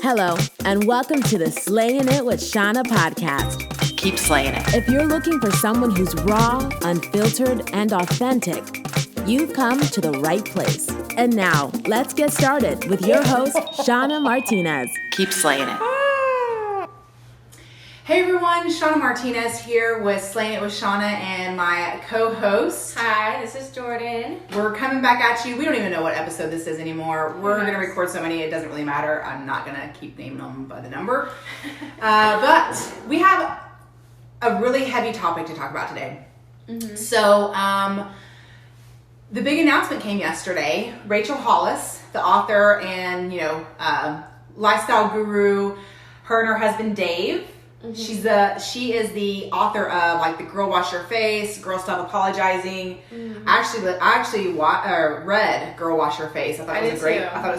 Hello, and welcome to the Slayin' It with Shawna podcast. Keep slaying it. If you're looking for someone who's raw, unfiltered, and authentic, you've come to the right place. And now, let's get started with your host, Shawna Martinez. Keep slaying it. Hey everyone, Shawna Martinez here with Slayin' It with Shawna and my co-host. Hi, this is Jordan. We're coming back at you. We don't even know what episode this is anymore. We're going to record so many, it doesn't really matter. I'm not going to keep naming them by the number. But we have a really heavy topic to talk about today. Mm-hmm. So, the big announcement came yesterday. Rachel Hollis, the author and, lifestyle guru, her and her husband Dave. Mm-hmm. She is the author of like the Girl Wash Your Face, Girl Stop Apologizing. Mm-hmm. I actually read Girl Wash Your Face. I thought it was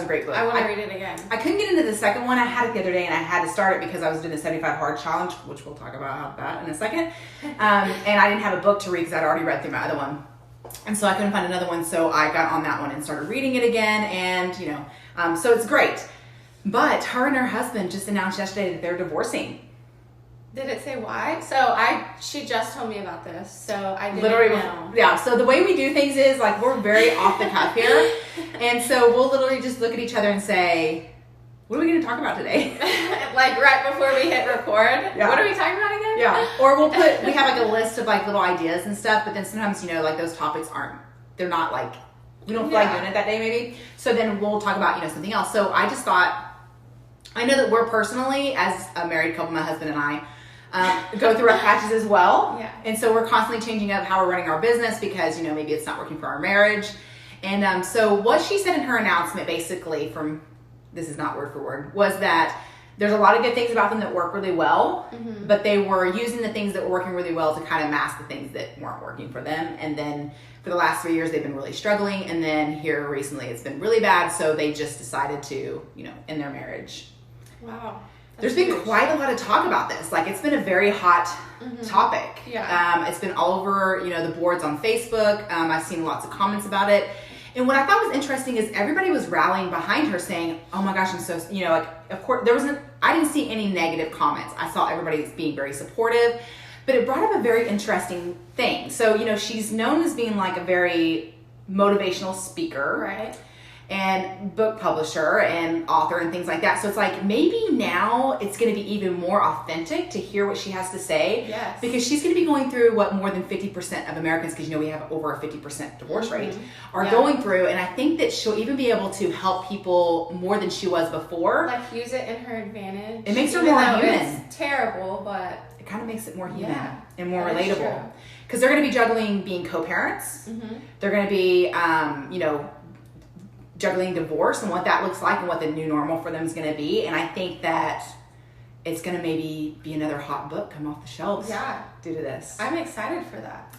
a great book. I want to read it again. I couldn't get into the second one. I had it the other day and I had to start it because I was doing the 75 Hard Challenge, which we'll talk about that in a second. And I didn't have a book to read because I'd already read through my other one. And so I couldn't find another one. So I got on that one and started reading it again. And, so it's great. But her and her husband just announced yesterday that they're divorcing. Did it say why? She just told me about this, so I didn't know. Yeah, so the way we do things is, like, we're very off the cuff here. And so we'll literally just look at each other and say, what are we going to talk about today? Like, right before we hit record? Yeah. What are we talking about again? Yeah, or we have, like, a list of, like, little ideas and stuff, but then sometimes, like, those topics they're not, like, we don't feel like doing it that day, maybe. So then we'll talk about, something else. So I just thought, I know that we're personally, as a married couple, my husband and I, go through rough patches as well. Yeah. And so we're constantly changing up how we're running our business because, maybe it's not working for our marriage. And so what she said in her announcement, basically, this is not word for word, was that there's a lot of good things about them that work really well, mm-hmm. but they were using the things that were working really well to kind of mask the things that weren't working for them. And then for the last 3 years, they've been really struggling. And then here recently, it's been really bad. So they just decided to, end their marriage. Wow. There's been quite a lot of talk about this. Like, it's been a very hot topic. Yeah. It's been all over, the boards on Facebook. I've seen lots of comments about it. And what I thought was interesting is everybody was rallying behind her saying, oh my gosh, I'm so, of course, I didn't see any negative comments. I saw everybody being very supportive, but it brought up a very interesting thing. So, she's known as being like a very motivational speaker. Right. And book publisher and author and things like that. So it's like maybe now it's going to be even more authentic to hear what she has to say. Yes. Because she's going to be going through what more than 50% of Americans, because we have over a 50% divorce rate, are going through. And I think that she'll even be able to help people more than she was before. Like use it in her advantage. It makes her more human. It's terrible, but it kind of makes it more human and more that relatable. Because they're going to be juggling being co-parents. Mm-hmm. They're going to be, juggling divorce and what that looks like and what the new normal for them is going to be. And I think that it's going to maybe be another hot book come off the shelves due to this. I'm excited for that.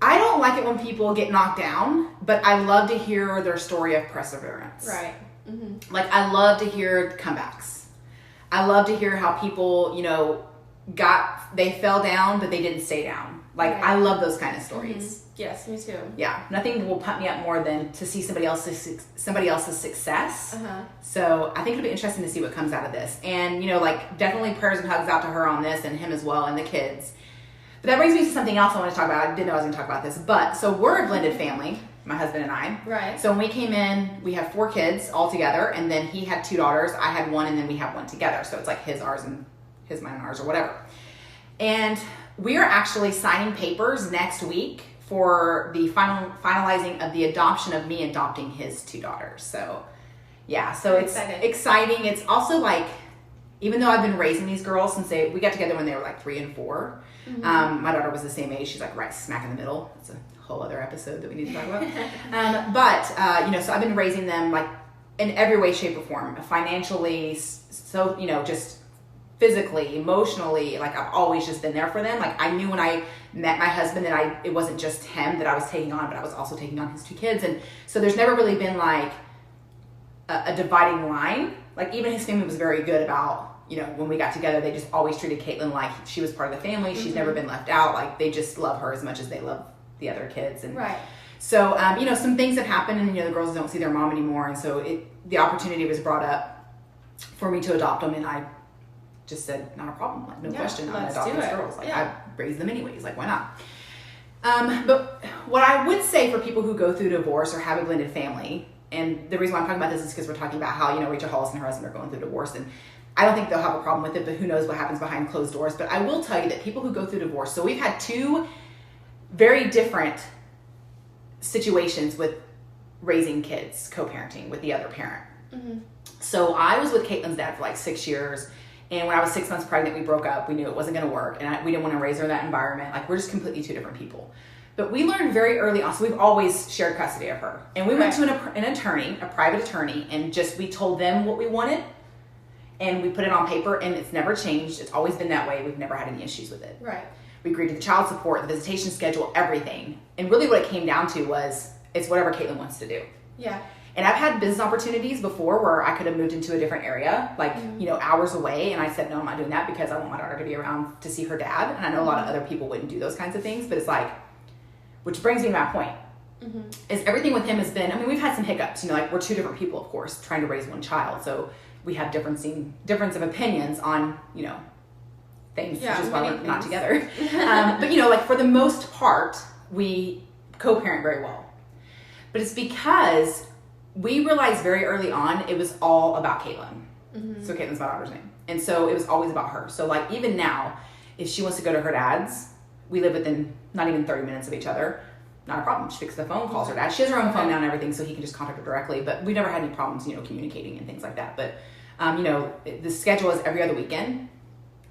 I don't like it when people get knocked down, but I love to hear their story of perseverance. Right. Mm-hmm. Like, I love to hear comebacks. I love to hear how people, they fell down, but they didn't stay down. Like, I love those kind of stories. Mm-hmm. Yes, me too. Yeah, nothing will pump me up more than to see somebody else's success. Uh-huh. So I think it'll be interesting to see what comes out of this. And, definitely prayers and hugs out to her on this and him as well and the kids. But that brings me to something else I want to talk about. I didn't know I was going to talk about this. But, so we're a blended family, my husband and I. Right. So when we came in, we have 4 kids all together. And then he had 2 daughters. I had 1, and then we have 1 together. So it's like his, ours, and his, mine, and ours, or whatever. And we are actually signing papers next week for the finalizing of the adoption of me adopting his 2 daughters. So, yeah, so it's exciting. It's also like, even though I've been raising these girls since we got together when they were like 3 and 4. Mm-hmm. My daughter was the same age. She's like right smack in the middle. It's a whole other episode that we need to talk about. So I've been raising them like in every way, shape, or form, financially, so, just physically, emotionally, like I've always just been there for them. Like I knew when I met my husband that it wasn't just him that I was taking on, but I was also taking on his 2 kids. And so there's never really been like a dividing line. Like even his family was very good about, when we got together, they just always treated Caitlin like she was part of the family. She's never been left out. Like they just love her as much as they love the other kids. And so, some things have happened and, the girls don't see their mom anymore. And so the opportunity was brought up for me to adopt them, and I just said, not a problem, like no question, I'm gonna adopt these girls. Like I raised them anyways, like why not? But what I would say for people who go through divorce or have a blended family, and the reason why I'm talking about this is because we're talking about how, you know, Rachel Hollis and her husband are going through divorce, and I don't think they'll have a problem with it, but who knows what happens behind closed doors. But I will tell you that people who go through divorce, so we've had two very different situations with raising kids, co-parenting with the other parent. Mm-hmm. So I was with Caitlin's dad for like 6 years, and when I was 6 months pregnant, we broke up. We knew it wasn't going to work, and we didn't want to raise her in that environment. Like, we're just completely two different people. But we learned very early on, so we've always shared custody of her. And we went to an attorney, a private attorney, and we told them what we wanted, and we put it on paper, and it's never changed. It's always been that way. We've never had any issues with it. Right. We agreed to the child support, the visitation schedule, everything. And really what it came down to was, it's whatever Caitlin wants to do. Yeah. And I've had business opportunities before where I could have moved into a different area, like, you know, hours away. And I said, no, I'm not doing that because I want my daughter to be around to see her dad. And I know a lot of other people wouldn't do those kinds of things, but it's like, which brings me to my point, is everything with him has been, I mean, we've had some hiccups, you know, like we're two different people, of course, trying to raise one child. So we have difference of opinions on, you know, things, which is why we're not together. But, you know, like for the most part, we co-parent very well. But it's because we realized very early on it was all about Caitlin. Mm-hmm. So Caitlin's my daughter's name. And so it was always about her. So like even now, if she wants to go to her dad's, we live within not even 30 minutes of each other. Not a problem. She picks the phone, calls her dad. She has her own phone now and everything, so he can just contact her directly. But we never had any problems, you know, communicating and things like that. But, you know, the schedule is every other weekend.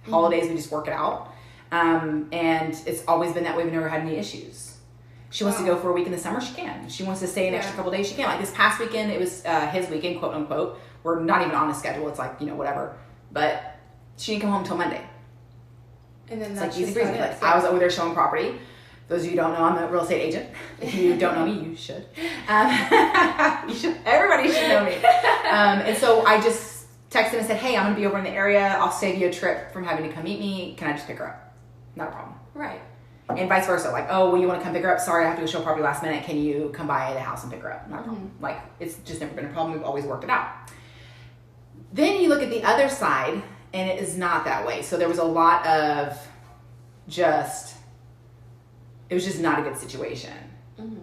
Holidays, we just work it out. And it's always been that way. We've never had any issues. She wants to go for a week in the summer, she can. She wants to stay an extra couple days, she can. Like this past weekend, it was his weekend, quote unquote. We're not even on a schedule. It's like, you know, whatever. But she didn't come home till Monday. And then it's that's like easy breezy. Like, I was over there showing property. Those of you who don't know, I'm a real estate agent. If you don't know me, you should. You should. Everybody should know me. And so I just texted him and said, hey, I'm going to be over in the area. I'll save you a trip from having to come meet me. Can I just pick her up? Not a problem. Right. And vice versa. Like, oh, well, you want to come pick her up? Sorry, I have to go show property last minute. Can you come by the house and pick her up? Not a problem. Like, it's just never been a problem. We've always worked it out. Then you look at the other side, and it is not that way. So there was a lot of it was just not a good situation. Mm-hmm.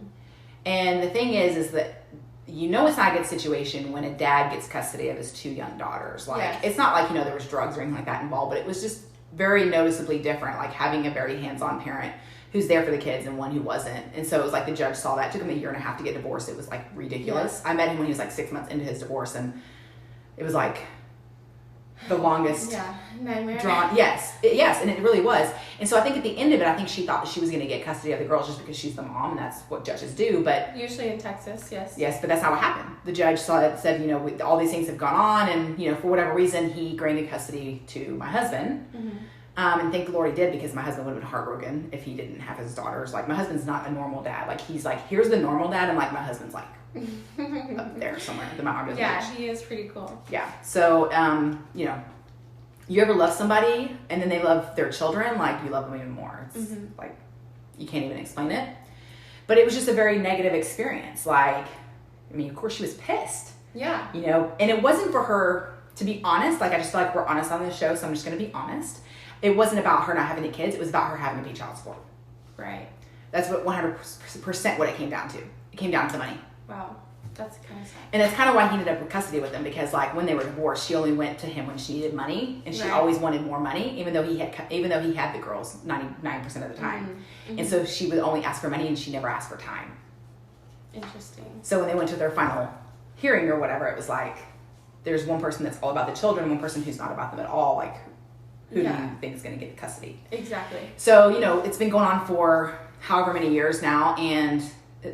And the thing is that you know it's not a good situation when a dad gets custody of his two young daughters. Like, it's not like, you know, there was drugs or anything like that involved, but it was just very noticeably different, like having a very hands-on parent who's there for the kids and one who wasn't. And so it was like the judge saw that. It took him 1.5 years to get divorced. It was like ridiculous. I met him when he was like 6 months into his divorce, and it was like the longest nightmare. Yes, and it really was. And so I think at the end of it, I think she thought that she was going to get custody of the girls just because she's the mom, and that's what judges do. But usually in Texas, yes. Yes, but that's not what happened. The judge said, you know, all these things have gone on, and, you know, for whatever reason, he granted custody to my husband. Mm-hmm. And thank the Lord he did, because my husband would have been heartbroken if he didn't have his daughters. Like, my husband's not a normal dad. Like, he's like, here's the normal dad, and like my husband's like up there somewhere. The Mount Arm he is pretty cool. Yeah. So, you know, you ever love somebody and then they love their children, like you love them even more. It's like, you can't even explain it. But it was just a very negative experience. Like, I mean, of course she was pissed. Yeah. You know, and it wasn't for her, to be honest. Like, I just feel like we're honest on this show, so I'm just going to be honest. It wasn't about her not having any kids. It was about her having to pay child support. Right. That's what 100% what it came down to. It came down to money. Wow. That's kind of sad. And that's kind of why he ended up with custody with them, because like when they were divorced, she only went to him when she needed money, and she always wanted more money, even though he had the girls 99% of the time. Mm-hmm. And so she would only ask for money, and she never asked for time. Interesting. So when they went to their final hearing or whatever, it was like, there's one person that's all about the children, one person who's not about them at all. Like, who do you think is going to get the custody? Exactly. So, you know, it's been going on for however many years now, and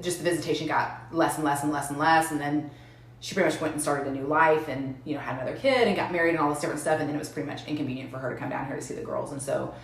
just the visitation got less and less and less and less, and then she pretty much went and started a new life, and, you know, had another kid and got married and all this different stuff, and then it was pretty much inconvenient for her to come down here to see the girls. And so,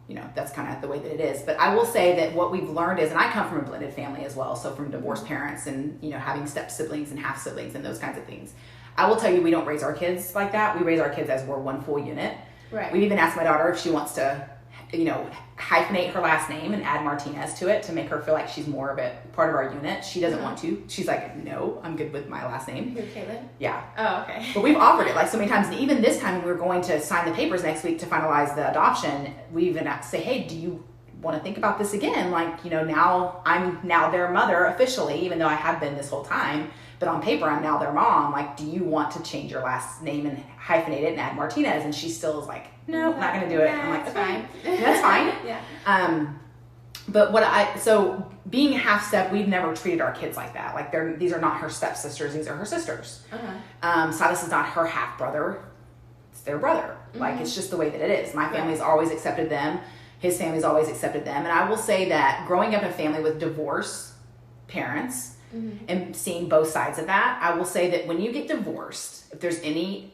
you know, that's kind of the way that it is. But I will say that what we've learned is, and I come from a blended family as well, so from divorced parents and, you know, having step siblings and half siblings and those kinds of things. I will tell you, we don't raise our kids like that. We raise our kids as we're one full unit. Right. We've even asked my daughter if she wants to hyphenate her last name and add Martinez to it to make her feel like she's more of a part of our unit. She doesn't want to. She's like, no, I'm good with my last name. Who, Caitlin? Yeah. Oh, okay. But we've offered it like so many times. And even this time when we were going to sign the papers next week to finalize the adoption, we even say, hey, do you want to think about this again? Like, now I'm now their mother officially, even though I have been this whole time. But on paper, I'm now their mom. Like, do you want to change your last name and hyphenate it and add Martinez? And she still is like, no, not going to do it. I'm like, that's okay, fine. that's fine. Yeah. But so being half step, we've never treated our kids like that. Like these are not her stepsisters. These are her sisters. Silas is not her half brother. It's their brother. Like, it's just the way that it is. My family's always accepted them. His family's always accepted them. And I will say that growing up in a family with divorced parents, and seeing both sides of that, I will say that when you get divorced, if there's any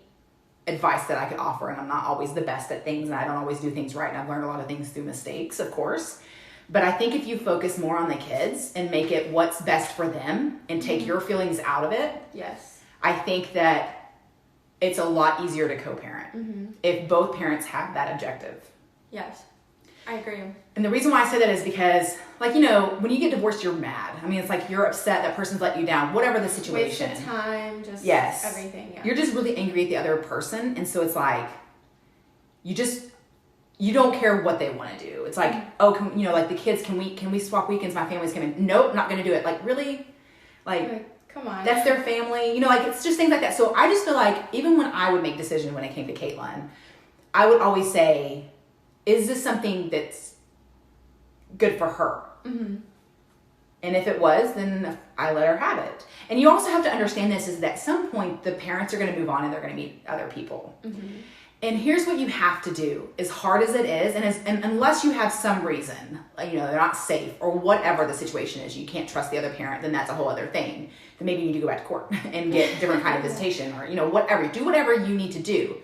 advice that I could offer, and I'm not always the best at things, and I don't always do things right, and I've learned a lot of things through mistakes, of course, but I think if you focus more on the kids and make it what's best for them and take your feelings out of it, yes, I think that it's a lot easier to co-parent if both parents have that objective. Yes. I agree. And the reason why I say that is because, like, when you get divorced, you're mad. I mean, it's like you're upset that person's let you down, whatever the situation. Wasted time, just everything. Yeah. You're just really angry at the other person. And so it's like, you don't care what they want to do. It's like, like the kids, can we swap weekends? My family's coming. Nope, not going to do it. Like, really? Like, come on. That's their family. Like, it's just things like that. So I just feel like even when I would make decisions when it came to Caitlin, I would always say, is this something that's good for her? And if it was, then I let her have it. And you also have to understand this is that at some point the parents are going to move on and they're going to meet other people. And here's what you have to do, as hard as it is, and unless you have some reason, they're not safe or whatever the situation is, you can't trust the other parent, then that's a whole other thing. Then maybe you need to go back to court and get different kind of visitation or, whatever. Do whatever you need to do.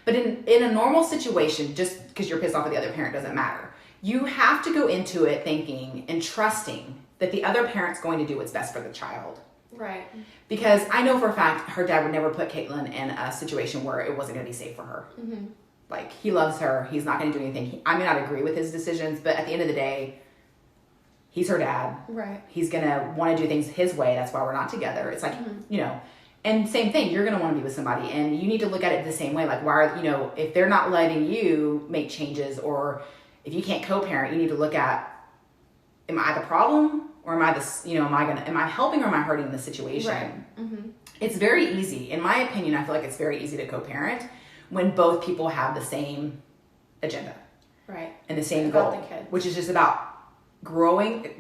But in a normal situation, just because you're pissed off at the other parent doesn't matter. You have to go into it thinking and trusting that the other parent's going to do what's best for the child. Right. Because I know for a fact her dad would never put Caitlin in a situation where it wasn't going to be safe for her. Like, he loves her. He's not going to do anything. I may not agree with his decisions, but at the end of the day, he's her dad. Right. He's going to want to do things his way. That's why we're not together. It's like, And same thing, you're going to want to be with somebody, and you need to look at it the same way. Like, why are, if they're not letting you make changes, or if you can't co-parent, you need to look at, am I the problem, or am I am I helping or am I hurting the situation? Right. It's very easy. In my opinion, I feel like it's very easy to co-parent when both people have the same agenda. Right. And the same about goal, the kids. which is just about growing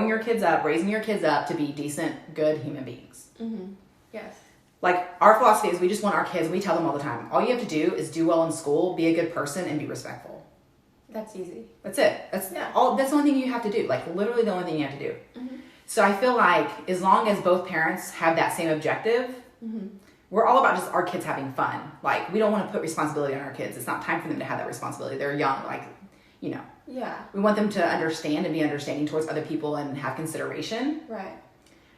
your kids up, raising your kids up to be decent, good human beings. Yes. Like, our philosophy is we just want our kids, we tell them all the time, all you have to do is do well in school, be a good person, and be respectful. That's easy. That's it. That's the only thing you have to do. Like, literally the only thing you have to do. So I feel like as long as both parents have that same objective, we're all about just our kids having fun. Like, we don't want to put responsibility on our kids. It's not time for them to have that responsibility. They're young, Yeah. We want them to understand and be understanding towards other people and have consideration. Right.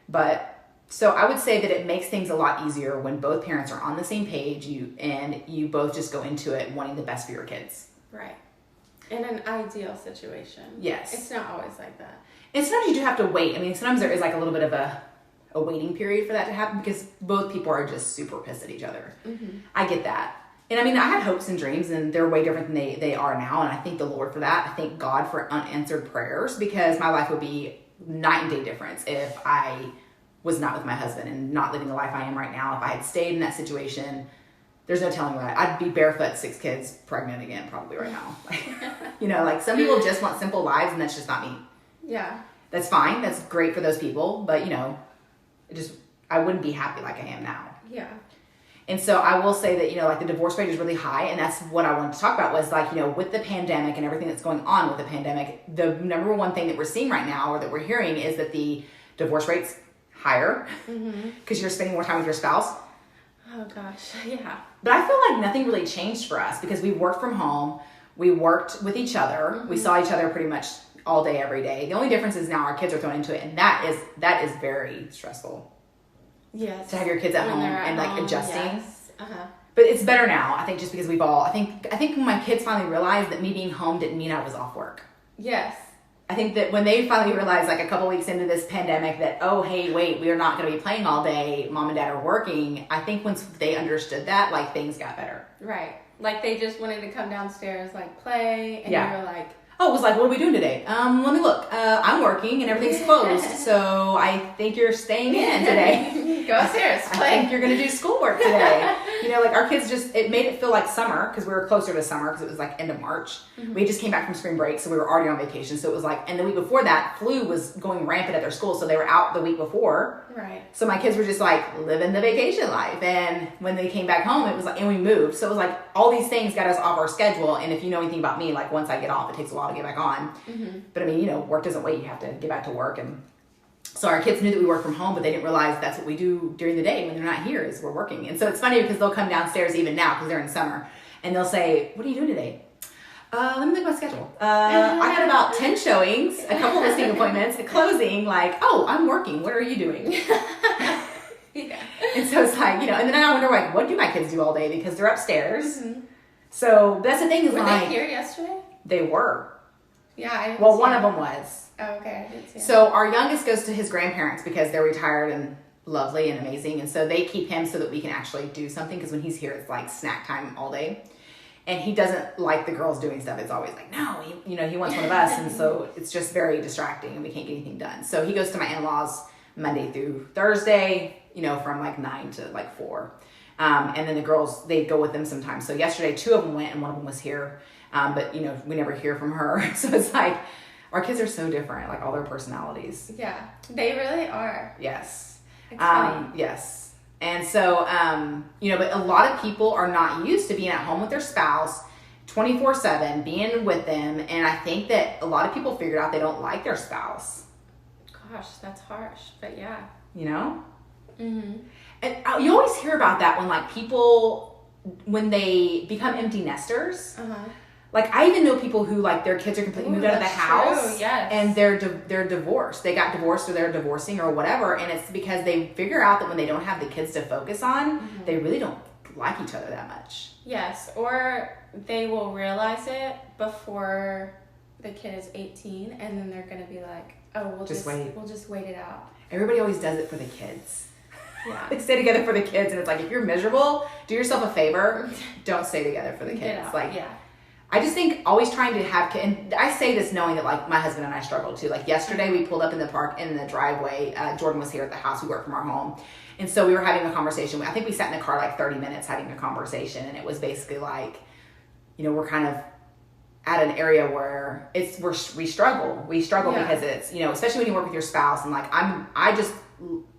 But so I would say that it makes things a lot easier when both parents are on the same page, you both just go into it wanting the best for your kids. Right. In an ideal situation. Yes. It's not always like that. And sometimes you do have to wait. I mean, sometimes there is like a little bit of a waiting period for that to happen because both people are just super pissed at each other. I get that. And I mean, I had hopes and dreams, and they're way different than they are now. And I thank the Lord for that. I thank God for unanswered prayers, because my life would be night and day difference if I was not with my husband and not living the life I am right now. If I had stayed in that situation, there's no telling what I'd be barefoot, 6 kids, pregnant again, probably right now. Like, some people just want simple lives, and that's just not me. Yeah. That's fine. That's great for those people. But, I wouldn't be happy like I am now. Yeah. And so I will say that, like, the divorce rate is really high. And that's what I wanted to talk about was, like, with the pandemic and everything that's going on with the pandemic, the number one thing that we're seeing right now, or that we're hearing, is that the divorce rate's higher because you're spending more time with your spouse. Oh, gosh. Yeah. But I feel like nothing really changed for us because we worked from home. We worked with each other. We saw each other pretty much all day, every day. The only difference is now our kids are thrown into it. And that is very stressful. Yes. To have your kids at home and like adjusting. Yes. But it's better now, I think, just because I think when my kids finally realized that me being home didn't mean I was off work. Yes. I think that when they finally realized, like a couple weeks into this pandemic, that, oh, hey, wait, we are not going to be playing all day. Mom and dad are working. I think once they understood that, like, things got better. Right. Like, they just wanted to come downstairs, like, play, and you were like... Oh, it was like, what are we doing today? Let me look. I'm working and everything's closed, so I think you're staying in today. Go upstairs, play. I think you're going to do schoolwork today. You know, like our kids it made it feel like summer because we were closer to summer because it was like end of March. Mm-hmm. We just came back from spring break, so we were already on vacation. So it was like, and the week before that, flu was going rampant at their school, so they were out the week before. Right. So my kids were just like living the vacation life. And when they came back home, it was like, and we moved. So it was like all these things got us off our schedule. And if you know anything about me, like once I get off, it takes a while to get back on. Mm-hmm. But I mean, you know, work doesn't wait. You have to get back to work. And so our kids knew that we work from home, but they didn't realize that's what we do during the day when they're not here is we're working. And so it's funny because they'll come downstairs even now because they're in summer and they'll say, what are you doing today? Let me look at my schedule. I got about 10 showings, a couple listing appointments, a closing, like, oh, I'm working. What are you doing? Yeah. And so it's like, you know, and then I wonder, like, what do my kids do all day? Because they're upstairs. Mm-hmm. So that's the thing is were like. Were they here yesterday? They were. Yeah. Well, one of them was. Oh, okay. I didn't see so our youngest goes to his grandparents because they're retired and lovely and amazing. And so they keep him so that we can actually do something. Because when he's here, it's like snack time all day. And he doesn't like the girls doing stuff. It's always like, no, he wants one of us. And so it's just very distracting and we can't get anything done. So he goes to my in-laws Monday through Thursday, from like 9 to like 4. And then the girls, they go with them sometimes. So yesterday, 2 of them went and one of them was here. But, we never hear from her. So it's like, our kids are so different, like all their personalities. Yeah, they really are. Yes. It's funny. Yes. And so, but a lot of people are not used to being at home with their spouse 24/7, being with them. And I think that a lot of people figured out they don't like their spouse. Gosh, that's harsh, but yeah. Mm-hmm. And you always hear about that when like people, when they become empty nesters. Uh-huh. Like, I even know people who, like, their kids are completely moved out of the house. True, yes. And they're divorced. They got divorced or they're divorcing or whatever. And it's because they figure out that when they don't have the kids to focus on, mm-hmm. they really don't like each other that much. Yes. Or they will realize it before the kid is 18. And then they're going to be like, oh, we'll just wait it out. Everybody always does it for the kids. Yeah. They stay together for the kids. And it's like, if you're miserable, do yourself a favor. Don't stay together for the kids. Like, yeah. I just think always trying to have, and I say this knowing that like my husband and I struggle too. Like yesterday we pulled up in the park in the driveway. Jordan was here at the house. We work from our home. And so we were having a conversation. I think we sat in the car like 30 minutes having a conversation. And it was basically like, we're kind of at an area where we struggle. We struggle because it's, especially when you work with your spouse and like I just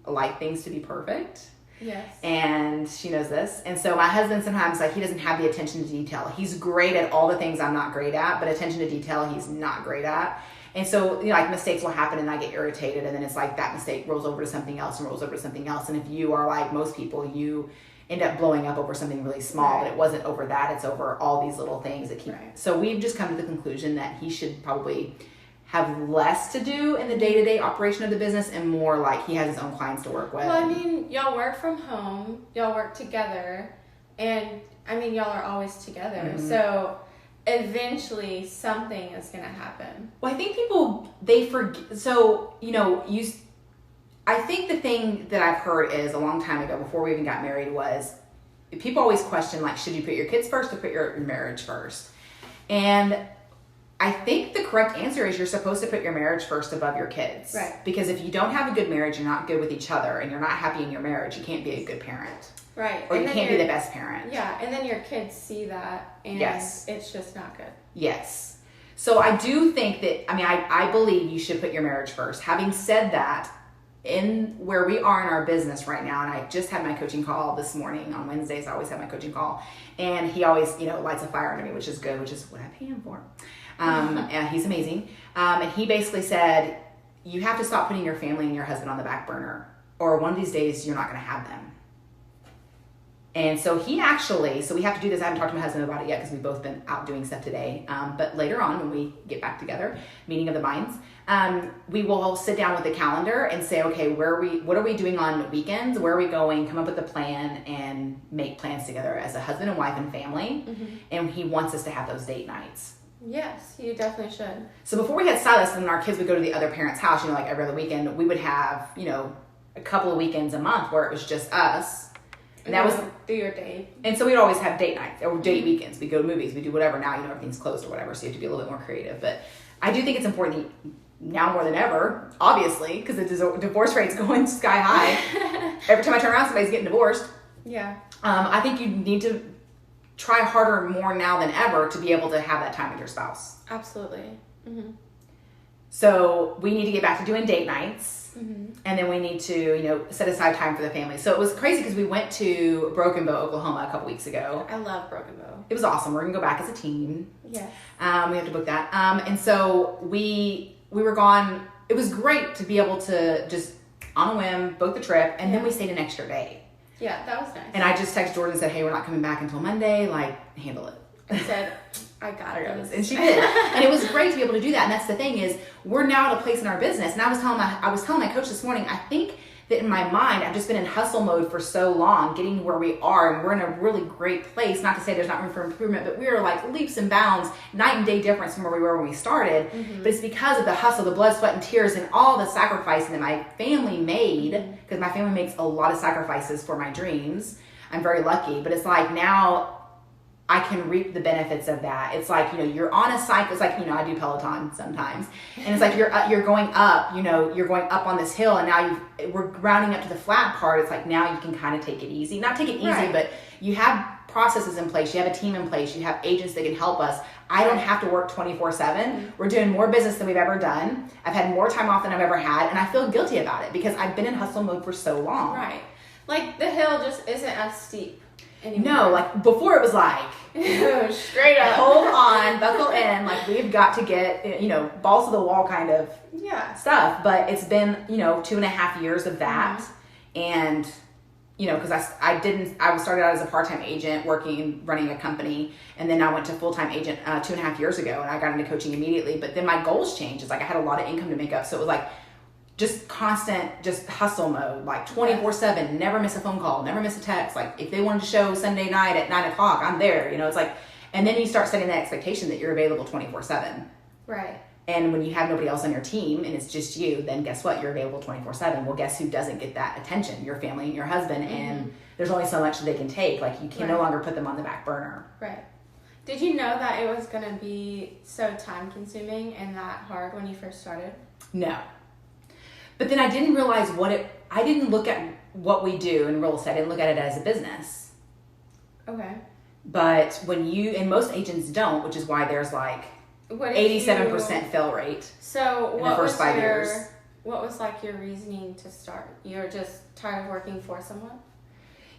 like things to be perfect. Yes. And she knows this. And so my husband sometimes, like, he doesn't have the attention to detail. He's great at all the things I'm not great at, but attention to detail he's not great at. And so, like, mistakes will happen and I get irritated. And then it's like that mistake rolls over to something else and rolls over to something else. And if you are like most people, you end up blowing up over something really small, but it wasn't over that. It's over all these little things that keep. Right. So we've just come to the conclusion that he should probably have less to do in the day-to-day operation of the business and more like he has his own clients to work with. Well, I mean, y'all work from home, y'all work together, and I mean, y'all are always together. Mm-hmm. So eventually something is going to happen. Well, I think people, they forget. So, I think the thing that I've heard is a long time ago before we even got married was people always question like, should you put your kids first or put your marriage first? And I think the correct answer is you're supposed to put your marriage first above your kids. Right. Because if you don't have a good marriage, you're not good with each other, and you're not happy in your marriage, you can't be a good parent. Right. Or you can't be the best parent. Yeah, and then your kids see that, and it's just not good. Yes. So I do think that, I believe you should put your marriage first. Having said that, in where we are in our business right now, and I just had my coaching call this morning on Wednesdays, I always have my coaching call, and he always, lights a fire under me, which is good, which is what I pay him for. And he's amazing. And he basically said, you have to stop putting your family and your husband on the back burner, or one of these days you're not going to have them. And so we have to do this. I haven't talked to my husband about it yet because we've both been out doing stuff today. But later on, when we get back together, meeting of the minds, we will sit down with the calendar and say, okay, what are we doing on weekends? Where are we going? Come up with a plan and make plans together as a husband and wife and family. And he wants us to have those date nights. Yes, you definitely should. So before we had Silas and our kids would go to the other parent's house, like every other weekend, we would have, a couple of weekends a month where it was just us. And that was do your date. And so we'd always have date nights or date weekends. We go to movies, we do whatever. Now, everything's closed or whatever, so you have to be a little bit more creative. But I do think it's important now more than ever, obviously, because the divorce rate's going sky high. Every time I turn around, somebody's getting divorced. Yeah. I think you need to try harder more now than ever to be able to have that time with your spouse. Absolutely. So we need to get back to doing date nights. And then we need to, set aside time for the family. So it was crazy because we went to Broken Bow, Oklahoma a couple weeks ago. I love Broken Bow. It was awesome. We're going to go back as a team. Yes. We have to book that. And so we were gone. It was great to be able to just, on a whim, book the trip. And then we stayed an extra day. Yeah, that was nice. And I just texted Jordan and said, hey, we're not coming back until Monday. Handle it. I said, I got this. And she did. And it was great to be able to do that. And that's the thing is, we're now at a place in our business. And I was telling my coach this morning, I think that in my mind, I've just been in hustle mode for so long, getting where we are. And we're in a really great place. Not to say there's not room for improvement, but we are like leaps and bounds, night and day difference from where we were when we started. But it's because of the hustle, the blood, sweat, and tears, and all the sacrificing that my family made. Because my family makes a lot of sacrifices for my dreams. I'm very lucky. But it's like now I can reap the benefits of that. It's like, you're on a cycle. It's like, I do Peloton sometimes. And it's like you're going up, you're going up on this hill, and now we're rounding up to the flat part. It's like now you can kind of take it easy. Not take it easy, right. But you have processes in place. You have a team in place. You have agents that can help us. I don't have to work 24/7. We're doing more business than we've ever done. I've had more time off than I've ever had, and I feel guilty about it because I've been in hustle mode for so long. Right. Like the hill just isn't as steep anymore. No, like before it was like straight up, hold on, buckle in, like we've got to get balls to the wall kind of stuff. But it's been 2.5 years of that, and because I started out as a part-time agent running a company, and then I went to full-time agent 2.5 years ago, and I got into coaching immediately. But then my goals changed. It's like I had a lot of income to make up, so it was like just constant, just hustle mode, like 24/7, never miss a phone call, never miss a text. Like if they wanted to show Sunday night at 9 o'clock, I'm there, it's like, and then you start setting that expectation that you're available 24/7. Right. And when you have nobody else on your team and it's just you, then guess what? You're available 24/7. Well, guess who doesn't get that attention? Your family and your husband. And there's only so much that they can take. Like you can no longer put them on the back burner. Right. Did you know that it was going to be so time consuming and that hard when you first started? No. But then I didn't realize I didn't look at what we do in real estate. I didn't look at it as a business. Okay. But and most agents don't, which is why there's like 87% fail rate. So in the first 5 years. What was like your reasoning to start? You're just tired of working for someone?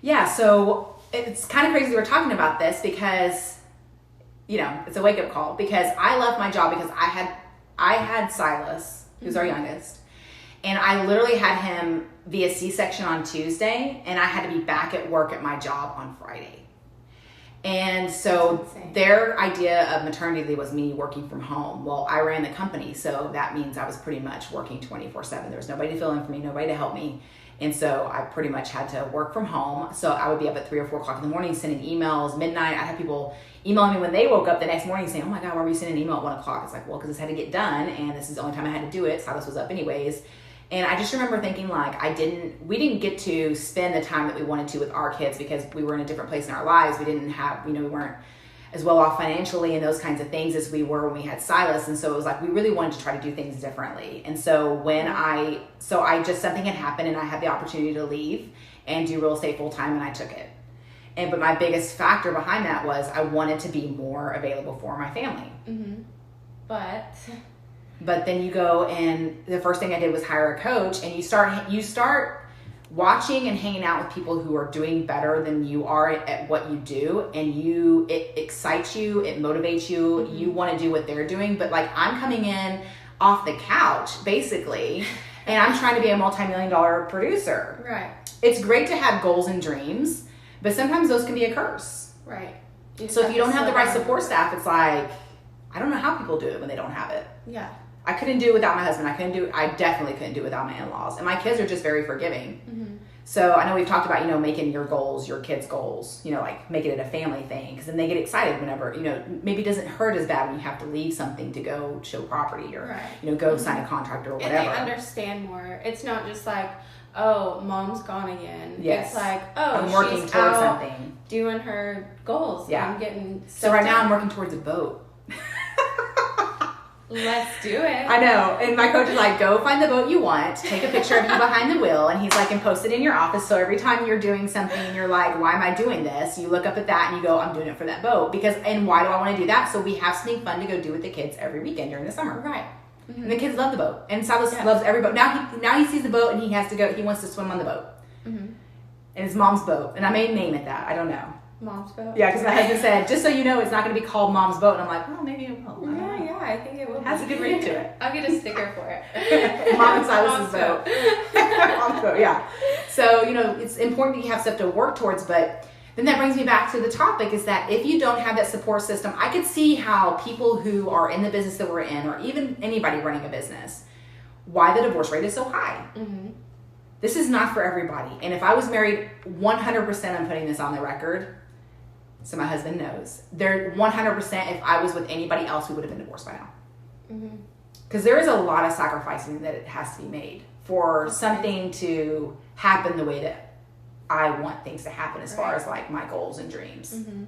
Yeah, so it's kind of crazy we were talking about this because, it's a wake-up call. Because I left my job because I had Silas, who's our youngest. And I literally had him via C-section on Tuesday, and I had to be back at work at my job on Friday. And so their idea of maternity leave was me working from home. Well, I ran the company, so that means I was pretty much working 24/7. There was nobody to fill in for me, nobody to help me. And so I pretty much had to work from home. So I would be up at 3 or 4 o'clock in the morning sending emails, midnight. I'd have people emailing me when they woke up the next morning saying, oh my God, why were you sending an email at 1 o'clock? It's like, well, because this had to get done, and this is the only time I had to do it. Silas was up anyways. And I just remember thinking like we didn't get to spend the time that we wanted to with our kids because we were in a different place in our lives. We didn't have, we weren't as well off financially and those kinds of things as we were when we had Silas. And so it was like, we really wanted to try to do things differently. And so something had happened and I had the opportunity to leave and do real estate full time, and I took it. But my biggest factor behind that was I wanted to be more available for my family. Mm-hmm. But then you go, and the first thing I did was hire a coach, and you start watching and hanging out with people who are doing better than you are at what you do, and it excites you, it motivates you, you want to do what they're doing. But like I'm coming in off the couch basically, and I'm trying to be a multi-million-dollar producer. Right. It's great to have goals and dreams, But sometimes those can be a curse. Right. So if you don't have the right support staff, it's like, I don't know how people do it when they don't have it. Yeah. I couldn't do it without my husband. I definitely couldn't do it without my in-laws. And my kids are just very forgiving. Mm-hmm. So I know we've talked about, making your goals, your kids' goals, like making it a family thing. Because then they get excited whenever, maybe it doesn't hurt as bad when you have to leave something to go show property or, go sign a contract or whatever. And they understand more. It's not just like, oh, mom's gone again. Yes. It's like, oh, I'm working she's towards out something. doing her goals. Yeah. And getting so right now I'm working towards a boat. Let's do it. I know. And my coach is like, go find the boat you want, take a picture of you behind the wheel. And he's like, and post it in your office. So every time you're doing something and you're like, why am I doing this? You look up at that and you go, I'm doing it for that boat. And why do I want to do that? So we have something fun to go do with the kids every weekend during the summer. Right. Mm-hmm. And the kids love the boat. And Silas loves every boat. Now he sees the boat and he has to go, he wants to swim on the boat. Mm-hmm. And it's mom's boat. And I may name it that. I don't know. Mom's boat? Yeah, because my husband said, just so you know, it's not going to be called mom's boat. And I'm like, well, maybe it will. Yeah, I think it will. Has a good ring to it. I'll get a sticker for it. Mom and Silas's boat. Mom's boat, yeah. So, it's important that you have stuff to work towards, but then that brings me back to the topic is that if you don't have that support system, I could see how people who are in the business that we're in, or even anybody running a business, why the divorce rate is so high. Mm-hmm. This is not for everybody. And if I was married, 100% I'm putting this on the record, so my husband knows. They're 100% if I was with anybody else, we would have been divorced by now. Because there is a lot of sacrificing that it has to be made for something to happen the way that I want things to happen as far as like my goals and dreams. Mm-hmm.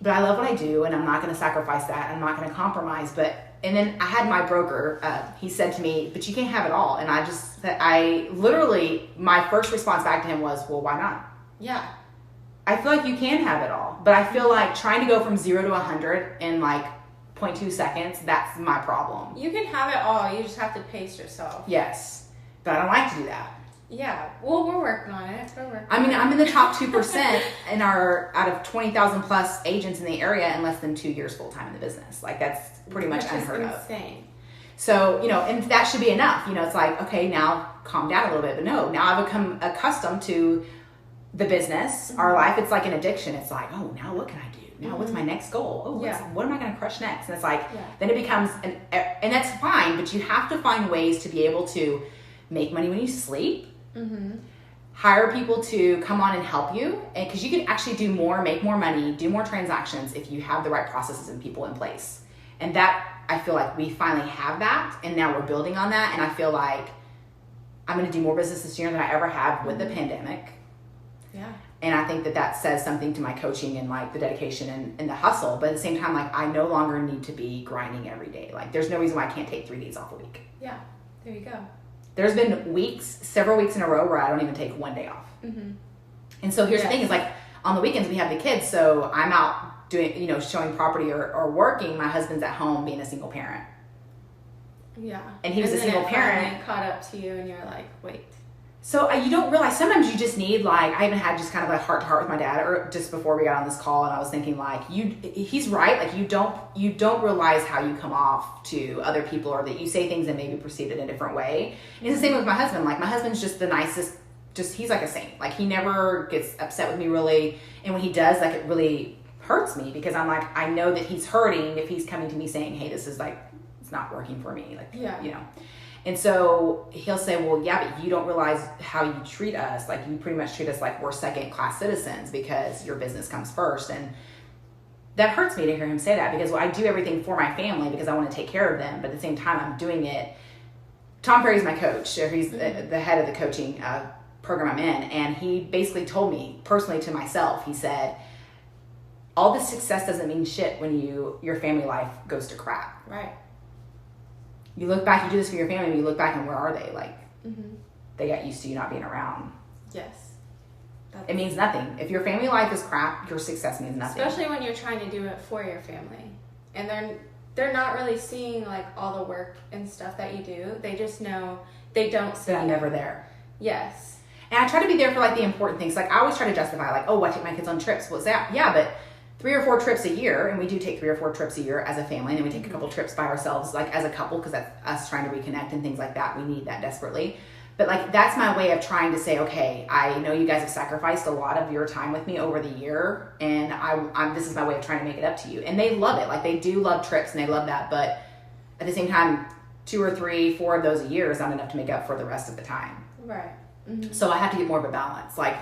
But I love what I do and I'm not going to sacrifice that. I'm not going to compromise. And then I had my broker, he said to me, but you can't have it all. And my first response back to him was, well, why not? Yeah. I feel like you can have it all, but I feel like trying to go from 0 to 100 in like 0.2 seconds, that's my problem. You can have it all. You just have to pace yourself. Yes, but I don't like to do that. Yeah, well, we're working on it. I'm in the top 2% out of 20,000 plus agents in the area in less than 2 years full time in the business. Like that's pretty much unheard of. Insane. So, and that should be enough. It's like, okay, now calm down a little bit. But no, now I've become accustomed to the business, our life. It's like an addiction. It's like, oh, now what can I do? Now what's my next goal? Oh, what am I going to crush next? And it's like, then it becomes, and that's fine, but you have to find ways to be able to make money when you sleep, hire people to come on and help you. And because you can actually do more, make more money, do more transactions if you have the right processes and people in place. And that, I feel like we finally have that. And now we're building on that. And I feel like I'm going to do more business this year than I ever have with the pandemic. Yeah. And I think that says something to my coaching and like the dedication and the hustle. But at the same time, like I no longer need to be grinding every day. Like there's no reason why I can't take 3 days off a week. Yeah, there you go. There's been several weeks in a row where I don't even take 1 day off. Mm-hmm. And so here's the thing is like on the weekends we have the kids. So I'm out doing, showing property or working. My husband's at home being a single parent. Yeah. And he was a single parent. Caught up to you and you're like, wait. So you don't realize, sometimes you just need like, I even had just kind of a heart-to-heart with my dad or just before we got on this call, and I was thinking like, he's right, like you don't realize how you come off to other people or that you say things and maybe perceive it in a different way. And it's the same with my husband. Like my husband's just the nicest, he's like a saint. Like he never gets upset with me really, and when he does, like it really hurts me because I'm like, I know that he's hurting if he's coming to me saying, hey, this is like, it's not working for me. Like, And so he'll say, well, yeah, but you don't realize how you treat us. Like you pretty much treat us like we're second-class citizens because your business comes first. And that hurts me to hear him say that because I do everything for my family because I want to take care of them. But at the same time, I'm doing it. Tom Perry's my coach. He's the head of the coaching program I'm in. And he basically told me personally to myself, he said, all this success doesn't mean shit when your family life goes to crap. Right. You look back, you do this for your family, and you look back and where are they? Like, they got used to you not being around. Yes. It means nothing. If your family life is crap, your success means nothing. Especially when you're trying to do it for your family. And they're not really seeing like all the work and stuff that you do. They just know they don't see that I'm never there. Yes. And I try to be there for like the important things. Like I always try to justify like, oh, I take my kids on trips. What's that? Yeah, but 3 or 4 trips a year, and we do take 3 or 4 trips a year as a family, and then we take a couple trips by ourselves, like as a couple, because that's us trying to reconnect and things like that. We need that desperately. But like, that's my way of trying to say, okay, I know you guys have sacrificed a lot of your time with me over the year, and I'm this is my way of trying to make it up to you. And they love it. Like, they do love trips and they love that. But at the same time, 2 or 3, 4 of those a year is not enough to make up for the rest of the time. Right. Mm-hmm. So I have to get more of a balance. Like,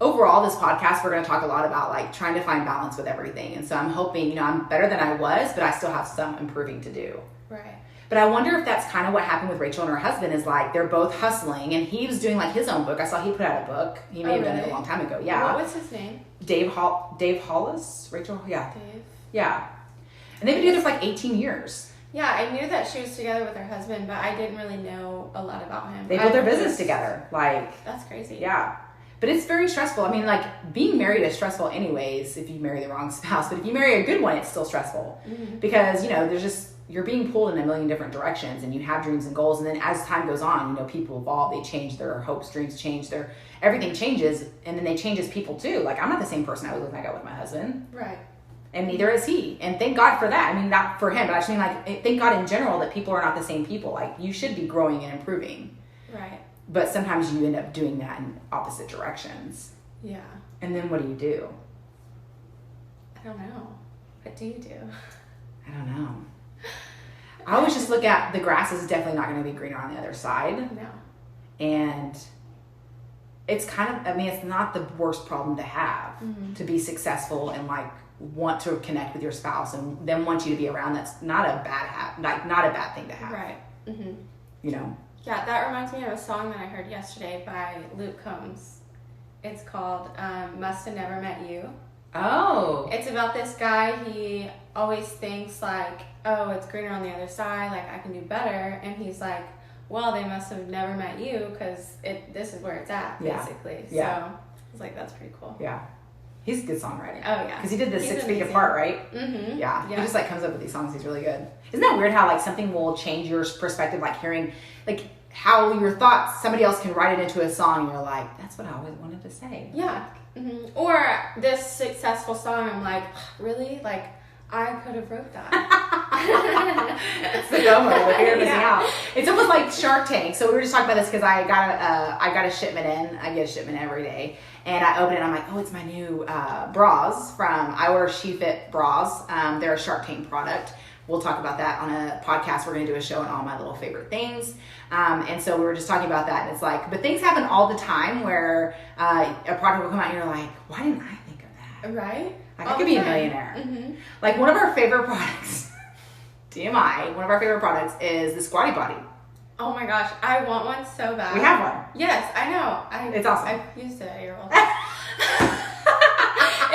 overall, this podcast, we're going to talk a lot about like trying to find balance with everything. And so I'm hoping, I'm better than I was, but I still have some improving to do. Right. But I wonder if that's kind of what happened with Rachel and her husband, is like they're both hustling, and he was doing like his own book. I saw he put out a book. He may have done it a long time ago. Yeah. What was his name? Dave Hollis? Rachel? Yeah. Dave. Yeah. And they've been together for like 18 years. Yeah, I knew that she was together with her husband, but I didn't really know a lot about him. They built their business together. Like, that's crazy. Yeah. But it's very stressful. I mean, like, being married is stressful anyways if you marry the wrong spouse. But if you marry a good one, it's still stressful. Mm-hmm. Because, there's just, you're being pulled in a million different directions, and you have dreams and goals. And then as time goes on, people evolve. They change, their hopes, dreams change, everything changes. And then they change as people too. Like, I'm not the same person I was when I got with my husband. Right. And neither is he. And thank God for that. I mean, not for him, but I just mean, like, thank God in general that people are not the same people. Like, you should be growing and improving. Right. But sometimes you end up doing that in opposite directions. Yeah. And then what do? I don't know. What do you do? I don't know. I always just look at the grass is definitely not going to be greener on the other side. No. And it's kind of, it's not the worst problem to have, to be successful and like want to connect with your spouse and then want you to be around. That's not a bad not a bad thing to have. Right. Mm-hmm. Yeah, that reminds me of a song that I heard yesterday by Luke Combs. It's called Must Have Never Met You. Oh. It's about this guy. He always thinks like, oh, it's greener on the other side, like I can do better. And he's like, well, they must have never met you because this is where it's at, basically. Yeah. So I was like, that's pretty cool. Yeah. He's a good songwriter. Oh, yeah. Because he did the 6 Feet Apart, right? Mm-hmm. Yeah. He just like comes up with these songs. He's really good. Isn't that weird how like something will change your perspective, like hearing like how your thoughts, somebody else can write it into a song and you're like, that's what I always wanted to say. Yeah. Mm-hmm. Or this successful song, I'm like, really? Like, I could have wrote that. It's the FOMO, like you're missing out. It's almost like Shark Tank. So we were just talking about this because I got a shipment in. I get a shipment every day, and I open it and I'm like, oh, it's my new bras from. I order SheFit bras. They're a Shark Tank product. We'll talk about that on a podcast. We're going to do a show on all my little favorite things. And so we were just talking about that. And it's like, but things happen all the time where a product will come out and you're like, why didn't I think of that? Right? Like, I could be a millionaire. Mm-hmm. Like, one of our favorite products, TMI, one of our favorite products is the Squatty Potty. Oh my gosh, I want one so bad. We have one. Yes, I know. It's awesome. I've used it at your old It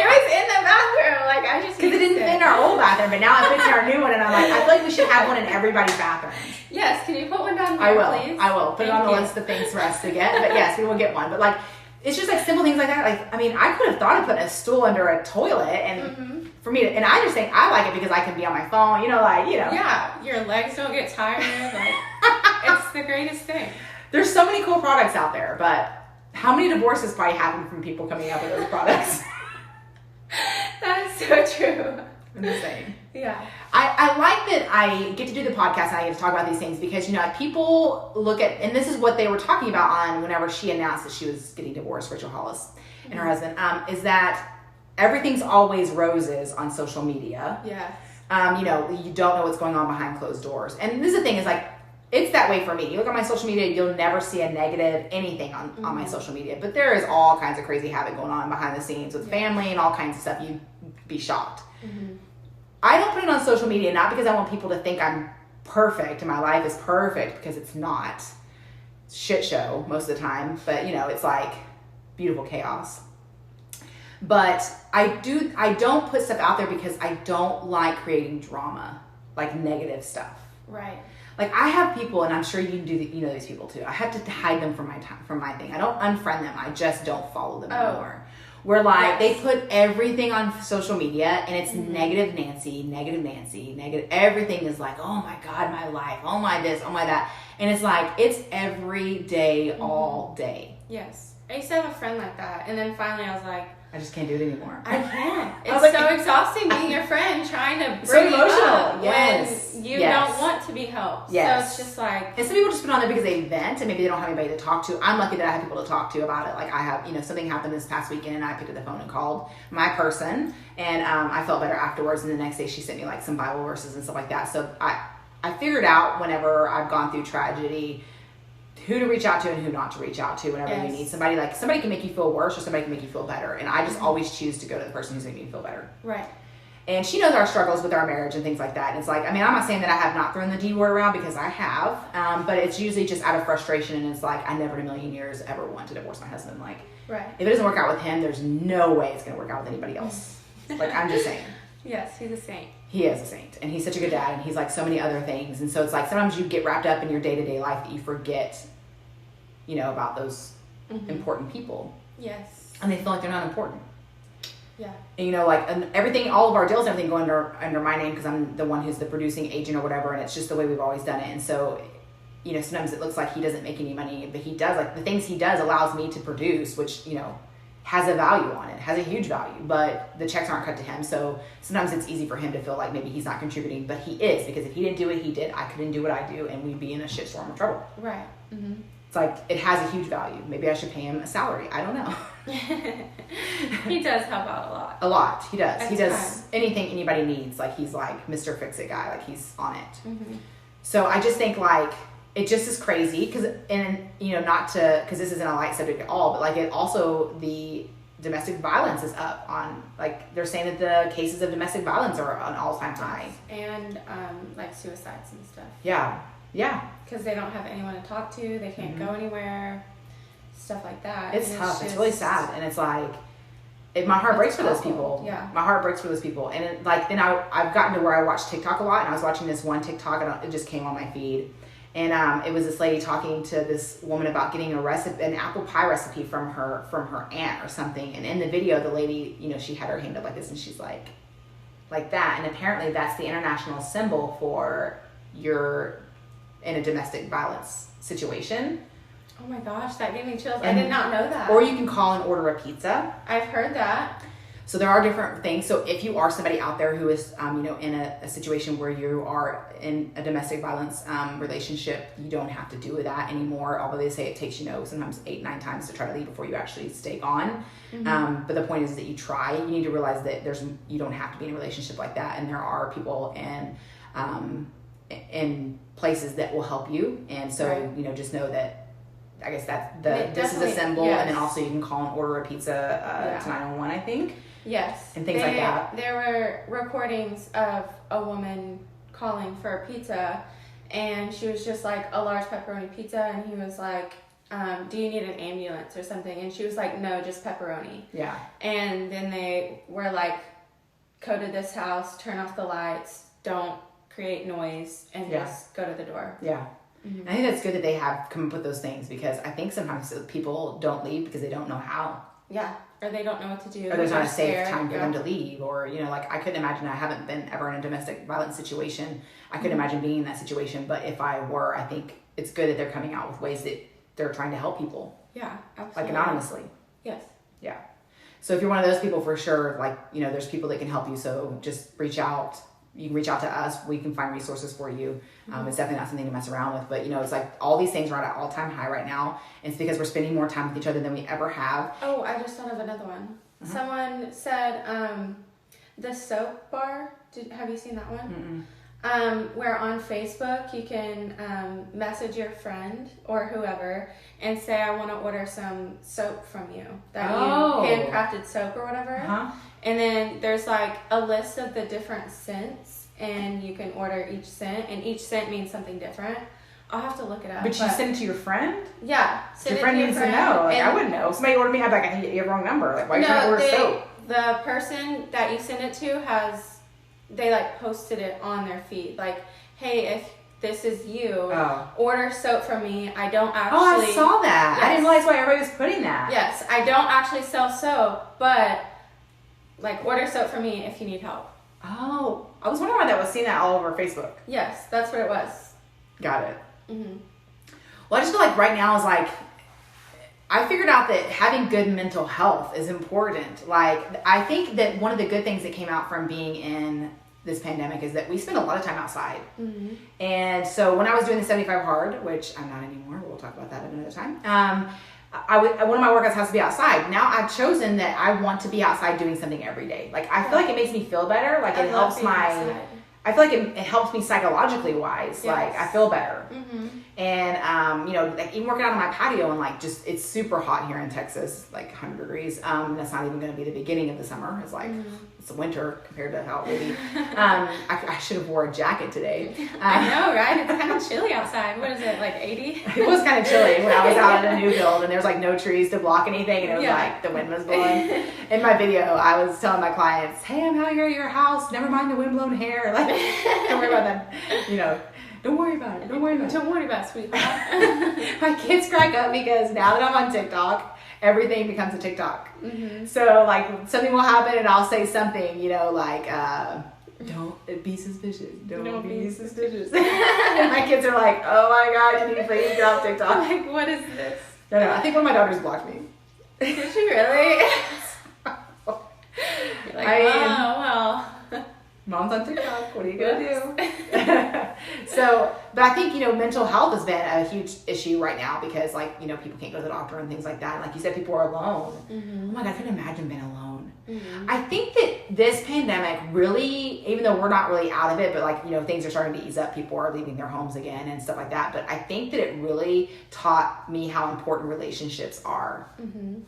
was in the bathroom. Like, I just because it didn't fit in our old bathroom, but now it fits in our new one, and I'm like, I feel like we should have one in everybody's bathroom. Yes, can you put one down here, I will. please? I will. Put it on the list of things for us to get. But yes, we will get one. But like, it's just like simple things like that. Like, I mean, I could have thought of putting a stool under a toilet, and for me to, and I just think I like it because I can be on my phone, Yeah, your legs don't get tired. Like, it's the greatest thing. There's so many cool products out there, but how many divorces probably happen from people coming up with those products? That is so true. I'm just saying. Yeah. I like that I get to do the podcast and I get to talk about these things because, like, people look at, and this is what they were talking about on whenever she announced that she was getting divorced, Rachel Hollis and her husband, is that everything's always roses on social media. Yes. You don't know what's going on behind closed doors. And this is the thing is, like, it's that way for me. You look at my social media, you'll never see a negative anything on my social media. But there is all kinds of crazy havoc going on behind the scenes with family and all kinds of stuff. You'd be shocked. Mm-hmm. I don't put it on social media, not because I want people to think I'm perfect and my life is perfect, because it's not. It's shit show most of the time. But, it's like beautiful chaos. But I don't put stuff out there because I don't like creating drama, like negative stuff. Right. Like, I have people, and I'm sure you do. You know these people too. I have to hide them from my thing. I don't unfriend them. I just don't follow them anymore. Where they put everything on social media, and it's negative Nancy, everything is like, oh my God, my life, oh my this, oh my that, and it's like it's every day, all day. Yes, I used to have a friend like that, and then finally I was like, I just can't do it anymore. I can't. It's so exhausting being your friend, trying to bring you up when You don't want to be helped. Yes. So it's just like... And some people just put on there because they vent and maybe they don't have anybody to talk to. I'm lucky that I have people to talk to about it. Like I have, something happened this past weekend and I picked up the phone and called my person and I felt better afterwards. And the next day she sent me like some Bible verses and stuff like that. So I figured out whenever I've gone through tragedy who to reach out to and who not to reach out to whenever you need somebody. Like somebody can make you feel worse or somebody can make you feel better. And I just always choose to go to the person who's making me feel better. Right. And she knows our struggles with our marriage and things like that. And it's like, I'm not saying that I have not thrown the D word around because I have, but it's usually just out of frustration. And it's like, I never in a million years ever want to divorce my husband. Like, right. If it doesn't work out with him, there's no way it's going to work out with anybody else. Like, I'm just saying. Yes, he's a saint. He is a saint. And he's such a good dad. And he's like so many other things. And so it's like, sometimes you get wrapped up in your day-to-day life that you forget, about those important people. Yes. And they feel like they're not important. Yeah. And, and everything, all of our deals and everything go under my name because I'm the one who's the producing agent or whatever, and it's just the way we've always done it. And so, sometimes it looks like he doesn't make any money, but he does. Like, the things he does allows me to produce, which, has a value on it, has a huge value, but the checks aren't cut to him. So sometimes it's easy for him to feel like maybe he's not contributing, but he is, because if he didn't do what he did, I couldn't do what I do, and we'd be in a shitstorm of trouble. Right. Mm-hmm. It's like, it has a huge value. Maybe I should pay him a salary. I don't know. He does help out a lot. A lot. He does. He does time. Anything anybody needs. Like, he's like Mr. Fix-It guy. Like, he's on it. Mm-hmm. So I just think, like, it just is crazy because this isn't a light subject at all, but like, it also, the domestic violence is up on, like, they're saying that the cases of domestic violence are an all-time high. And like suicides and stuff. Yeah. Yeah. Because they don't have anyone to talk to. They can't go anywhere. Stuff like that. It's tough. It's really sad. And it's like, my heart breaks for those people. Yeah. My heart breaks for those people. And then I've gotten to where I watch TikTok a lot, and I was watching this one TikTok, and it just came on my feed. And it was this lady talking to this woman about getting an apple pie recipe from her aunt or something. And in the video, the lady, she had her hand up like this, and she's like that. And apparently that's the international symbol for you're in a domestic violence situation. Oh my gosh, that gave me chills. I did not know that. Or you can call and order a pizza. I've heard that. So there are different things. So if you are somebody out there who is, in a situation where you are in a domestic violence relationship, you don't have to do that anymore. Although they say it takes, sometimes 8-9 times to try to leave before you actually stay on. Mm-hmm. But the point is that you try. You need to realize that you don't have to be in a relationship like that. And there are people in plays that will help you. And so, right. Just know that, I guess this is a symbol. Yes. And then also you can call and order a pizza to 911, I think. Yes. And things like that. There were recordings of a woman calling for a pizza, and she was just like, a large pepperoni pizza, and he was like, do you need an ambulance or something? And she was like, no, just pepperoni. Yeah. And then they were like, go to this house, turn off the lights, don't create noise, and just go to the door. Yeah. Mm-hmm. I think that's good that they have come up with those things, because I think sometimes people don't leave because they don't know how. Yeah. Or they don't know what to do. Or there's not a safe time for them to leave. Or, I couldn't imagine, I haven't been ever in a domestic violence situation. I couldn't imagine being in that situation. But if I were, I think it's good that they're coming out with ways that they're trying to help people. Yeah, absolutely. Like anonymously. Yes. Yeah. So if you're one of those people, for sure, there's people that can help you. So just reach out. You can reach out to us. We can find resources for you. It's definitely not something to mess around with. But, it's like all these things are at an all-time high right now. And it's because we're spending more time with each other than we ever have. Oh, I just thought of another one. Uh-huh. Someone said the soap bar. Have you seen that one? Where on Facebook you can message your friend or whoever and say, I want to order some soap from you. You handcrafted soap or whatever. Uh-huh. And then there's like a list of the different scents, and you can order each scent, and each scent means something different. I'll have to look it up. But you send it to your friend? Yeah. Your friend needs to know. I wouldn't know. If somebody ordered me, I'd be like, you have the wrong number. Like, why are you trying to order soap? The person that you send it to they posted it on their feed. Like, hey, if this is you, order soap from me. I don't actually... Oh, I saw that. Yes. I didn't realize why everybody was putting that. Yes, I don't actually sell soap, but... order soap for me if you need help. Oh, I was wondering why that was seeing that all over Facebook. Yes, that's what it was. Got it. Mm-hmm. Well, I just feel like right now is I figured out that having good mental health is important. I think that one of the good things that came out from being in this pandemic is that we spend a lot of time outside. Mm-hmm. And so when I was doing the 75 hard, which I'm not anymore, we'll talk about that another time. One of my workouts has to be outside. Now I've chosen that I want to be outside doing something every day. Like I feel like it makes me feel better. Like it helps I feel like it helps me psychologically wise. Yes. Like I feel better. Mm-hmm. And, like even working out on my patio and like just, it's super hot here in Texas, like 100 degrees. That's not even going to be the beginning of the summer. It's like, it's winter compared to how it will be. I should have wore a jacket today. I know, right? It's kind of chilly outside. What is it, like 80? It was kind of chilly when I was out in a new build and there was like no trees to block anything and it was like the wind was blowing. In my video, I was telling my clients, hey, I'm out here at your house. Never mind the windblown hair. Like, don't worry about that. Don't worry about it. Don't worry about it. Don't worry about it, sweetheart. My kids crack up because now that I'm on TikTok, everything becomes a TikTok. Mm-hmm. So like something will happen and I'll say something, like, don't be suspicious. Don't be suspicious. And my kids are like, oh my God, can you please get off TikTok? Like, what is this? No, I think one of my daughters blocked me. Did she really? You're like, well. Mom's on TikTok. What are you going to do? But I think, mental health has been a huge issue right now because, like, people can't go to the doctor and things like that. And like you said, people are alone. Mm-hmm. Oh my God, I couldn't imagine being alone. Mm-hmm. I think that this pandemic really, even though we're not really out of it, but like, things are starting to ease up. People are leaving their homes again and stuff like that. But I think that it really taught me how important relationships are. Mm-hmm.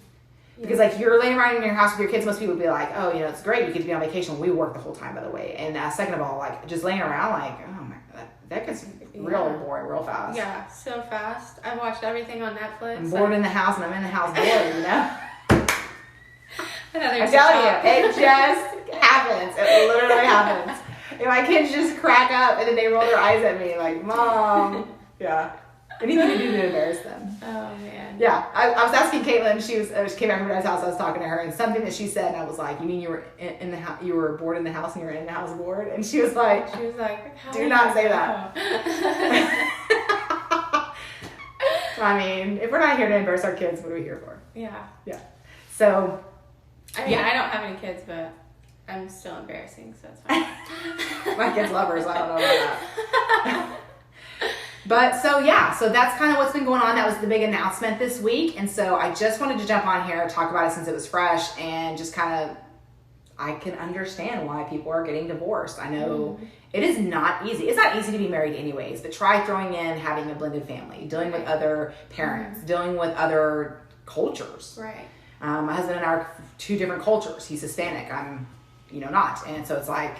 Because like you're laying around in your house with your kids, most people would be like, oh, it's great. You get to be on vacation. We work the whole time, by the way. And second of all, like just laying around like, oh my God, that gets real boring real fast. Yeah, so fast. I've watched everything on Netflix. I'm bored in the house and I'm in the house bored, I tell you, it just happens. It literally happens. And my kids just crack up and then they roll their eyes at me like, Mom. Yeah. Anything to do to embarrass them. Oh, man. Yeah. I was asking Caitlin, she came back from her house, I was talking to her, and something that she said, and I was like, you mean you were in the house, you were bored in the house and you were in the house bored? And she was like, do not say that. I mean, if we're not here to embarrass our kids, what are we here for? Yeah. Yeah. So. I mean, I don't have any kids, but I'm still embarrassing, so it's fine. My kids love her, so I don't know about that. But so that's kind of what's been going on. That was the big announcement this week. And so I just wanted to jump on here, talk about it since it was fresh, and just kind of, I can understand why people are getting divorced. I know it is not easy. It's not easy to be married anyways, but try throwing in having a blended family, dealing with other parents, dealing with other cultures. Right. My husband and I are two different cultures. He's Hispanic. I'm, not. And so it's like,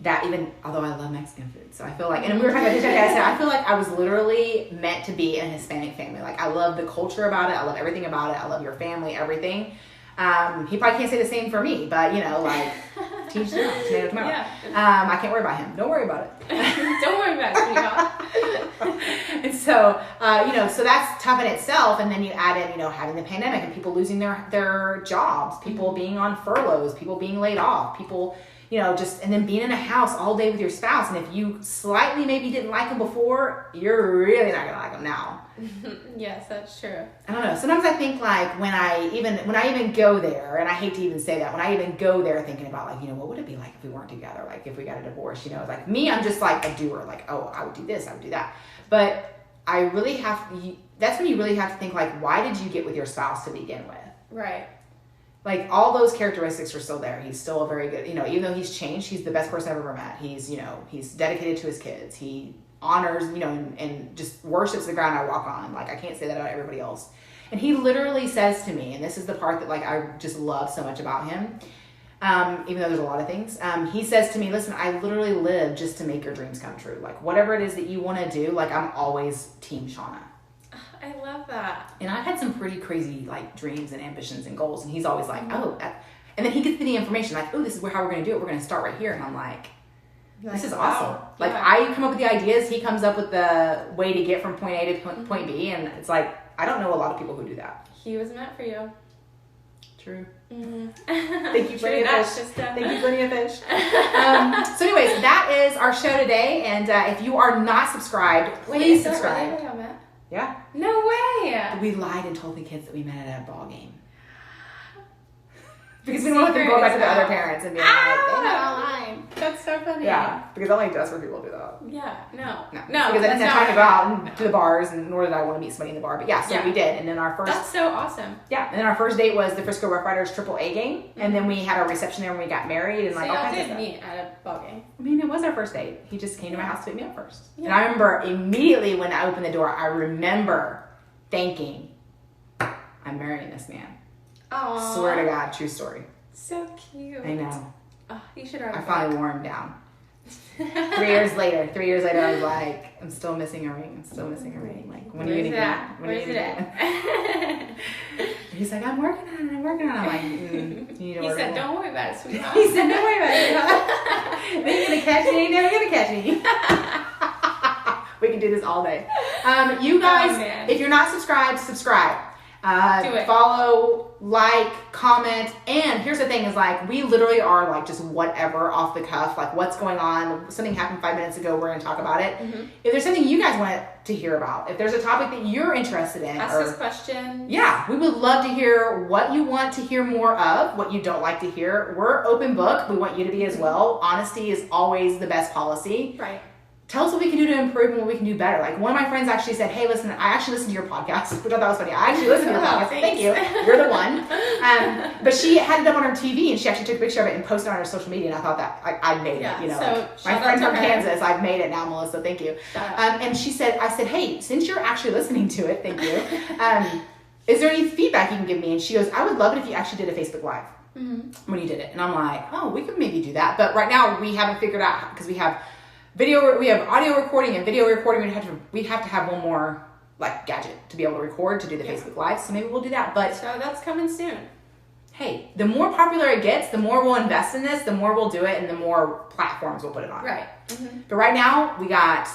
that even, although I love Mexican food. So I feel like, and we were talking about this yesterday, I said, I feel like I was literally meant to be in a Hispanic family. Like I love the culture about it. I love everything about it. I love your family, everything. He probably can't say the same for me, but like, teach their own, tomato, tomato. Yeah. I can't worry about him. Don't worry about it. Don't worry about it, sweetheart. And so, so that's tough in itself. And then you add in, having the pandemic and people losing their jobs, people being on furloughs, people being laid off, people, and then being in a house all day with your spouse. And if you slightly maybe didn't like them before, you're really not going to like them now. Yes, that's true. I don't know. Sometimes I think like when I even go there, and I hate to even say that, when I even go there thinking about like, what would it be like if we weren't together? Like if we got a divorce, like me, I'm just like a doer. Like, oh, I would do this, I would do that. But I really that's when you really have to think like, why did you get with your spouse to begin with? Right. Like all those characteristics are still there. He's still a very good, even though he's changed, he's the best person I've ever met. He's, he's dedicated to his kids. He honors, and just worships the ground I walk on. Like I can't say that about everybody else. And he literally says to me, and this is the part that like I just love so much about him, even though there's a lot of things. He says to me, listen, I literally live just to make your dreams come true. Like whatever it is that you want to do, like I'm always team Shawna. I love that. And I've had some pretty crazy like dreams and ambitions and goals, and he's always like, oh, that, and then he gets me the information like, oh, this is how we're going to do it. We're going to start right here. And I'm like, this is awesome. Wow. Like I come up with the ideas. He comes up with the way to get from point A to point B. And it's like, I don't know a lot of people who do that. He was meant for you. True. Mm-hmm. Thank you, Plenty of Fish. Thank you, Plenty of Fish. So anyways, that is our show today. And if you are not subscribed, please subscribe. Yeah. No way. We lied and told the kids that we met at a ball game. Because we don't want them to go back to the other parents and be like, they're not online. That's so funny. Yeah, because only desperate people do that. Yeah, no. Because I didn't have time to go out and to the bars, and nor did I want to meet somebody in the bar. But yeah, so we did. And then our first... That's so awesome. Yeah, and then our first date was the Frisco Rough Riders AAA game. And then we had our reception there when we got married and so like all kinds of y'all stuff. did meet at a ball game. I mean, it was our first date. He just came to my house to pick me up first. Yeah. And I remember immediately when I opened the door, I remember thinking, I'm marrying this man. Aww. Swear to God, true story. So cute. I know. Oh, you should write I finally wore him down. 3 years later, I was like, I'm still missing a ring. Like, when are you gonna Where's it at? He's like, I'm working on it. I'm like, you need to He order said, more. don't worry about it, sweetheart. He said, don't worry about it. They ain't gonna catch me. Ain't never gonna catch me. We can do this all day. You guys, if you're not subscribed, subscribe. Do it. Follow, like, comment, and here's the thing is like, we literally are like just whatever off the cuff, like what's going on, something happened 5 minutes ago, we're going to talk about it. Mm-hmm. If there's something you guys want to hear about, if there's a topic that you're interested in. Ask us questions. Yeah, we would love to hear what you want to hear more of, what you don't like to hear. We're open book. We want you to be as well. Honesty is always the best policy. Right. Tell us what we can do to improve and what we can do better. Like one of my friends actually said, hey, listen, I actually listened to your podcast, which I thought was funny. I actually listened to your podcast. Thank you. You're the one. But she had it up on her TV and she actually took a picture of it and posted it on her social media. And I thought that I made it, you know. So my friend from Kansas, I've made it now, Melissa. Thank you. And she said, I said, hey, since you're actually listening to it, thank you. Is there any feedback you can give me? And she goes, I would love it if you actually did a Facebook Live when you did it. And I'm like, oh, we could maybe do that. But right now we haven't figured out because we have audio recording and video recording. We'd have to have one more like gadget to be able to record to do the Facebook Live. So maybe we'll do that. But so that's coming soon. Hey, the more popular it gets, the more we'll invest in this, the more we'll do it, and the more platforms we'll put it on. Right. Mm-hmm. But right now we got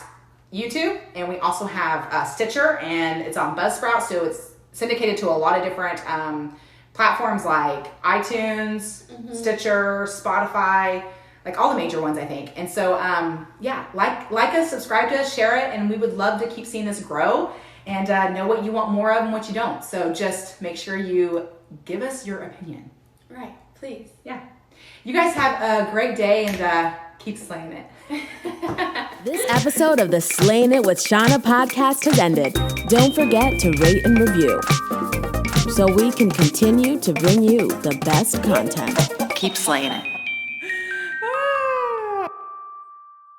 YouTube and we also have Stitcher and it's on Buzzsprout. So it's syndicated to a lot of different platforms like iTunes, Stitcher, Spotify, like all the major ones, I think. And so, like us, subscribe to us, share it, and we would love to keep seeing this grow and know what you want more of and what you don't. So just make sure you give us your opinion. Right, please. Yeah. You guys have a great day and keep slaying it. This episode of the Slayin' It with Shawna podcast has ended. Don't forget to rate and review so we can continue to bring you the best content. Keep slaying it.